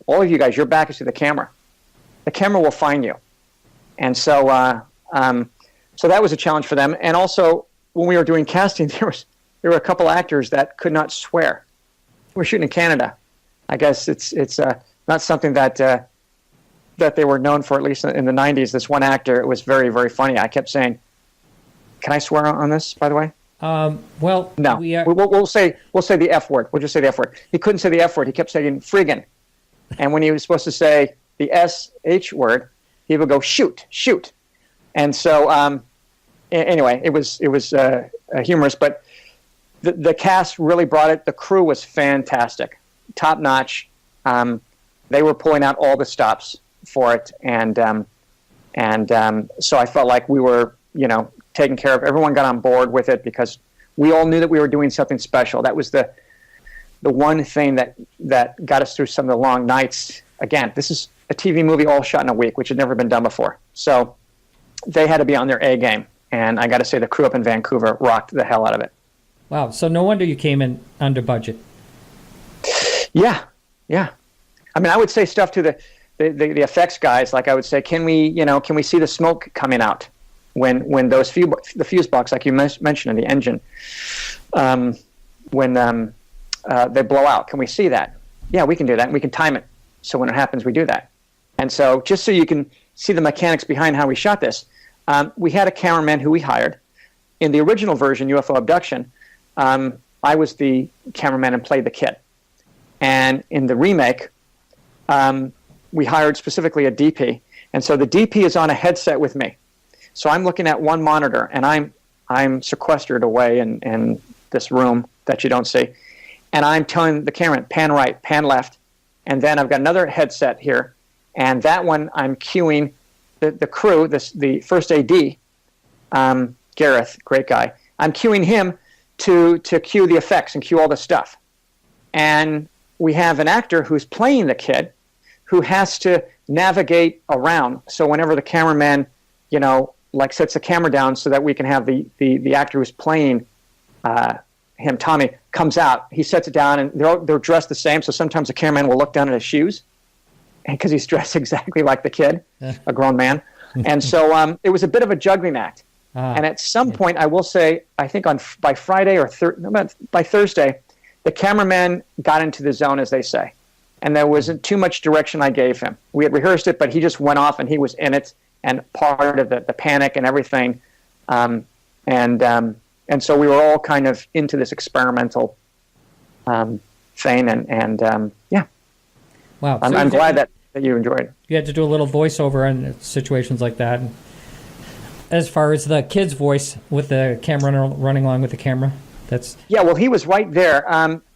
all of you guys, your back is to the camera. The camera will find you. And so so that was a challenge for them. And also, when we were doing casting, there were a couple actors that could not swear. We're shooting in Canada. I guess it's not something that they were known for, at least in the 90s. This one actor, it was very, very funny. I kept saying, can I swear on this, by the way? Well, no. We'll say the F word. We'll just say the F word. He couldn't say the F word. He kept saying friggin'. And when he was supposed to say the SH word, he would go shoot. And so anyway, it was humorous, but the cast really brought it. The crew was fantastic, top notch. They were pulling out all the stops for it, and so I felt like we were, taken care of. Everyone got on board with it because we all knew that we were doing something special. That was the one thing that got us through some of the long nights. Again, this is a TV movie all shot in a week, which had never been done before. So they had to be on their A game, and I got to say the crew up in Vancouver rocked the hell out of it. Wow, so no wonder you came in under budget. Yeah. I mean, I would say stuff to the effects guys. Like I would say, can we see the smoke coming out when the fuse box, like you mentioned in the engine, when they blow out? Can we see that? Yeah, we can do that, and we can time it so when it happens, we do that. And so, just so you can see the mechanics behind how we shot this, we had a cameraman who we hired. In the original version, UFO Abduction, I was the cameraman and played the kid. And in the remake, we hired specifically a DP. And so the DP is on a headset with me. So I'm looking at one monitor, and I'm sequestered away in this room that you don't see. And I'm telling the camera, pan right, pan left. And then I've got another headset here. And that one, I'm cueing the crew, the first AD, Gareth, great guy. I'm cueing him to cue the effects and cue all the stuff. And we have an actor who's playing the kid who has to navigate around. So whenever the cameraman, sets the camera down so that we can have the actor who's playing him, Tommy, comes out, he sets it down, and they're dressed the same. So sometimes the cameraman will look down at his shoes, and because he's dressed exactly like the kid, a grown man. And so it was a bit of a juggling act. And at some point, I will say, I think by Friday or by Thursday, the cameraman got into the zone, as they say, and there wasn't too much direction I gave him. We had rehearsed it, but he just went off, and he was in it, and part of the panic and everything. And so we were all kind of into this experimental thing, and yeah. Wow. I'm glad that you enjoyed it. You had to do a little voiceover in situations like that. And as far as the kid's voice with the camera running along with the camera, yeah. Well, he was right there.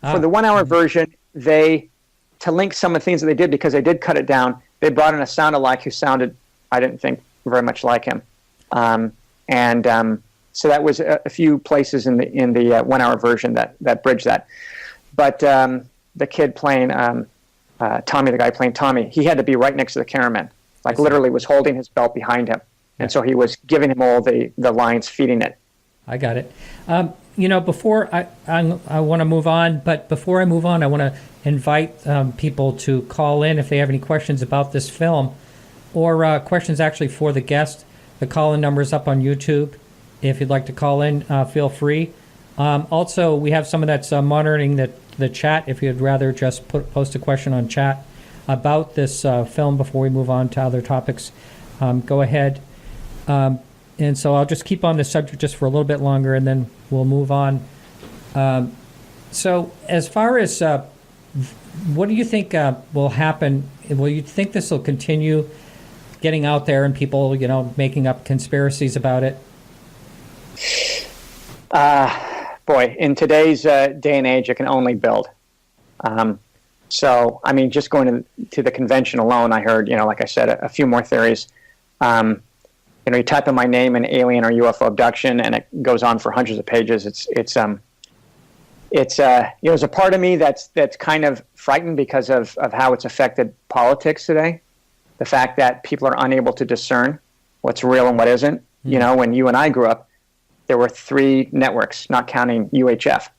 For the 1 hour version, to link some of the things that they did, because they did cut it down, they brought in a sound-alike who sounded, I didn't think, very much like him. So that was a few places in the 1 hour version that bridged that. But the kid playing Tommy, the guy playing Tommy, he had to be right next to the cameraman, like literally was holding his belt behind him. And so he was giving him all the lines, feeding it. I got it. Before I want to move on, but before I move on, I want to invite people to call in if they have any questions about this film or questions actually for the guest. The call-in number is up on YouTube. If you'd like to call in, feel free. Also, we have someone that's monitoring the chat. If you'd rather just post a question on chat about this film before we move on to other topics, go ahead. And so I'll just keep on the subject just for a little bit longer, and then we'll move on. So as far as what do you think will happen? Will you think this will continue getting out there and people, making up conspiracies about it? Boy, in today's day and age, it can only build. So, I mean, just going to the convention alone, I heard, like I said, a few more theories. You type in my name in alien or UFO abduction, and it goes on for hundreds of pages. There's a part of me that's kind of frightened because of how it's affected politics today. The fact that people are unable to discern what's real and what isn't. When you and I grew up, there were 3 networks, not counting UHF,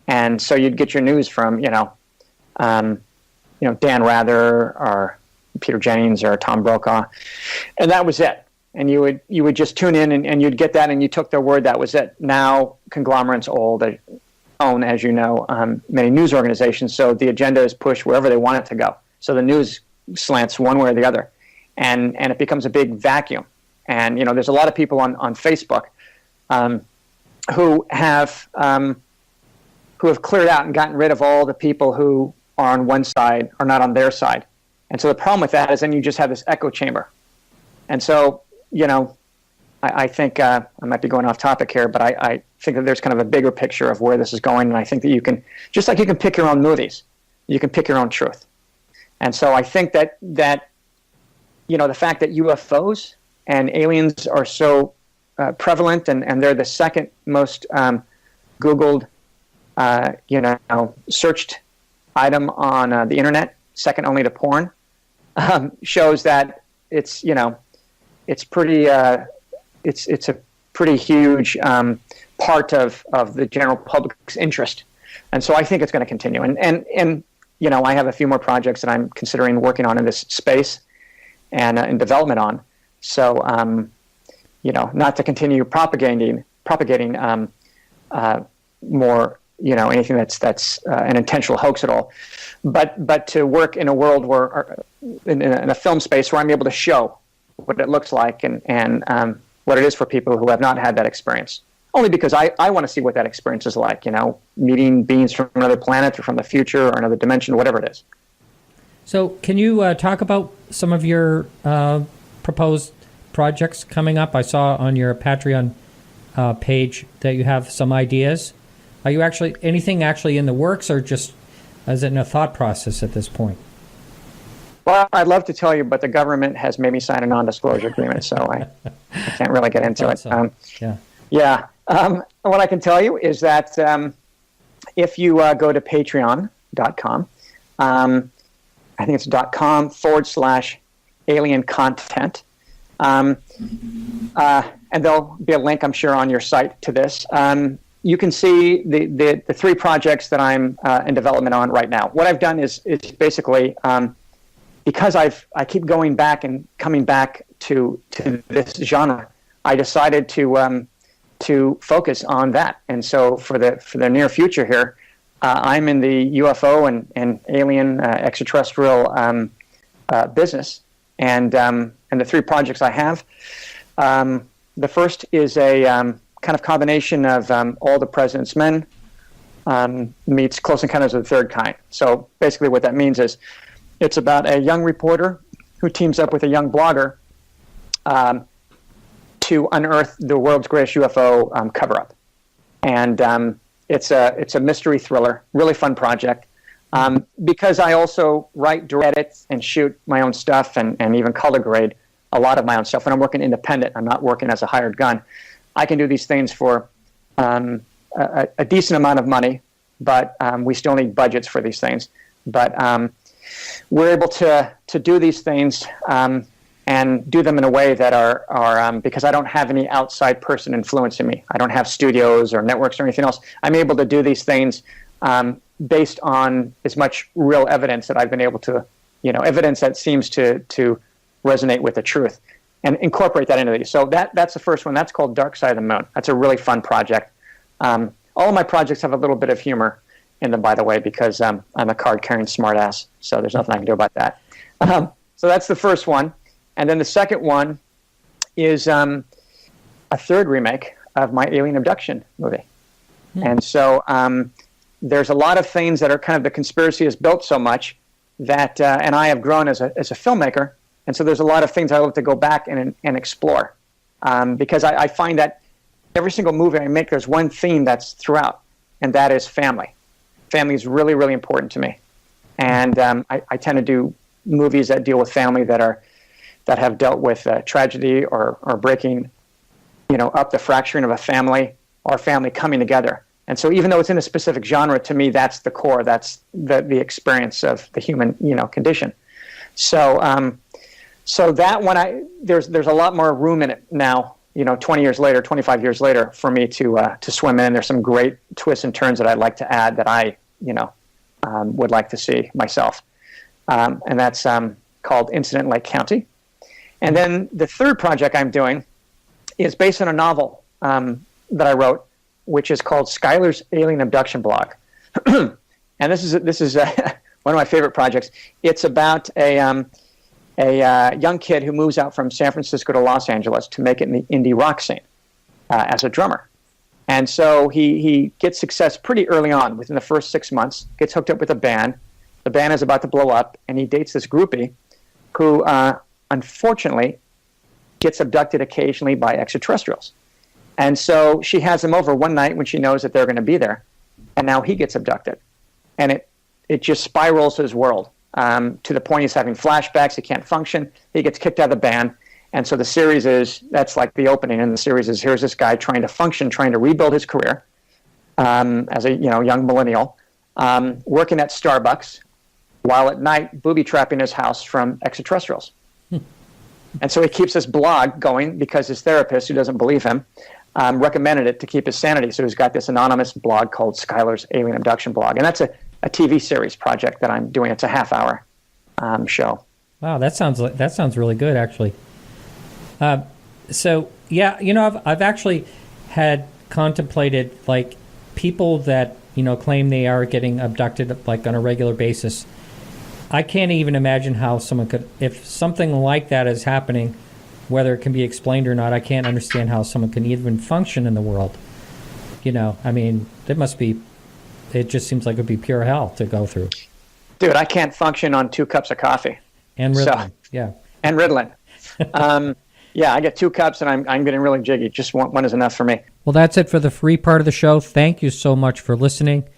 and so you'd get your news from Dan Rather or Peter Jennings or Tom Brokaw, and that was it. And you would just tune in and you'd get that, and you took their word, that was it. Now conglomerates own, as you know, many news organizations, so the agenda is pushed wherever they want it to go. So the news slants one way or the other, and it becomes a big vacuum. And there's a lot of people on Facebook who have cleared out and gotten rid of all the people who are on one side or not on their side. And so the problem with that is then you just have this echo chamber. And so I think I might be going off topic here, but I think that there's kind of a bigger picture of where this is going, and I think that you can, just like you can pick your own movies, you can pick your own truth. And so I think that the fact that UFOs and aliens are so prevalent, and they're the second most Googled, searched item on the internet, second only to porn, shows that it's pretty. It's a pretty huge part of the general public's interest, and so I think it's going to continue. And I have a few more projects that I'm considering working on in this space, and in development on. So not to continue propagating more anything that's an intentional hoax at all, but to work in a world where in a film space where I'm able to show what it looks like and what it is for people who have not had that experience. Only because I want to see what that experience is like, meeting beings from another planet or from the future or another dimension, whatever it is. So can you talk about some of your proposed projects coming up? I saw on your Patreon page that you have some ideas. Are you anything in the works, or just is it in a thought process at this point? Well, I'd love to tell you, but the government has made me sign a non-disclosure agreement, so I can't really get into it. So. What I can tell you is that if you go to patreon.com, I think it's .com/alien content, and there'll be a link, I'm sure, on your site to this. You can see the 3 projects that I'm in development on right now. What I've done is basically, because I keep going back and coming back to this genre, I decided to focus on that. And so for the near future here, I'm in the UFO and alien extraterrestrial business, and the 3 projects I have. The first is a kind of combination of All the President's Men meets Close Encounters of the Third Kind. So basically what that means is it's about a young reporter who teams up with a young blogger to unearth the world's greatest UFO cover-up. And it's a mystery thriller, really fun project. Because I also write, edit, and shoot my own stuff and even color grade a lot of my own stuff. When I'm working independent, I'm not working as a hired gun. I can do these things for a decent amount of money, but we still need budgets for these things. But we're able to do these things and do them in a way that are because I don't have any outside person influencing me. I don't have studios or networks or anything else. I'm able to do these things based on as much real evidence that I've been able to, evidence that seems to resonate with the truth. and incorporate that into these. So that's the first one. That's called Dark Side of the Moon. That's a really fun project. All of my projects have a little bit of humor in them, by the way, because I'm a card-carrying smartass, so there's nothing I can do about that. So that's the first one. And then the second one is a third remake of my Alien Abduction movie. And so there's a lot of things that are kind of, the conspiracy is built so much that, and I have grown as a filmmaker, and so there's a lot of things I love to go back and explore, because I find that every single movie I make, there's one theme that's throughout, and that is family. Family is really, really important to me, and I tend to do movies that deal with family that have dealt with tragedy or breaking, up the fracturing of a family or family coming together. And so even though it's in a specific genre, to me, that's the core. That's the experience of the human, condition. So so that one, there's a lot more room in it now, 20 years later, 25 years later, for me to swim in. There's some great twists and turns that I'd like to add that I, would like to see myself. And that's called Incident Lake County. And then the third project I'm doing is based on a novel that I wrote, which is called Skylar's Alien Abduction Blog. And this is one of my favorite projects. It's about a young kid who moves out from San Francisco to Los Angeles to make it in the indie rock scene as a drummer. And so he gets success pretty early on. Within the first 6 months, gets hooked up with a band. The band is about to blow up, and he dates this groupie who, unfortunately, gets abducted occasionally by extraterrestrials. And so she has him over one night when she knows that they're going to be there, and now he gets abducted. And it just spirals his world to the point he's having flashbacks, he can't function, he gets kicked out of the band. And so the series that's like the opening, and the series is, here's this guy trying to function, trying to rebuild his career as a young millennial, working at Starbucks, while at night booby-trapping his house from extraterrestrials. And so he keeps this blog going because his therapist, who doesn't believe him, recommended it to keep his sanity. So he's got this anonymous blog called Skylar's Alien Abduction Blog. And that's a TV series project that I'm doing. It's a half-hour show. Wow, that sounds really good, actually. So, yeah, I've actually had contemplated, like, people that, claim they are getting abducted, like, on a regular basis. I can't even imagine how someone could, if something like that is happening, whether it can be explained or not, I can't understand how someone can even function in the world. It just seems like it would be pure hell to go through. Dude, I can't function on 2 cups of coffee. And Ritalin, yeah. And Ritalin. Yeah, I get 2 cups and I'm getting really jiggy. Just one is enough for me. Well, that's it for the free part of the show. Thank you so much for listening.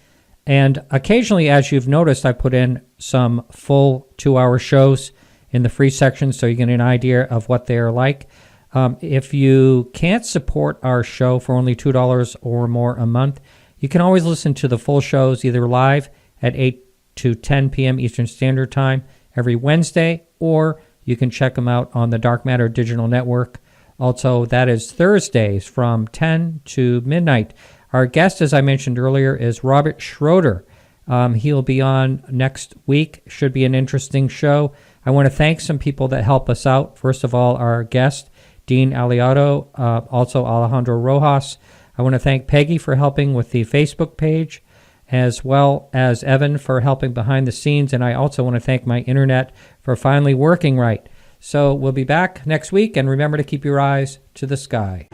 And occasionally, as you've noticed, I put in some full 2-hour shows in the free section so you get an idea of what they're like. If you can't support our show for only $2 or more a month, you can always listen to the full shows either live at 8 to 10 p.m. Eastern Standard Time every Wednesday, or you can check them out on the Dark Matter Digital Network. Also, that is Thursdays from 10 to midnight. Our guest, as I mentioned earlier, is Robert Schroeder. He'll be on next week. Should be an interesting show. I want to thank some people that help us out. First of all, our guest, Dean Alioto, also Alejandro Rojas. I want to thank Peggy for helping with the Facebook page, as well as Evan for helping behind the scenes. And I also want to thank my internet for finally working right. So we'll be back next week, and remember to keep your eyes to the sky.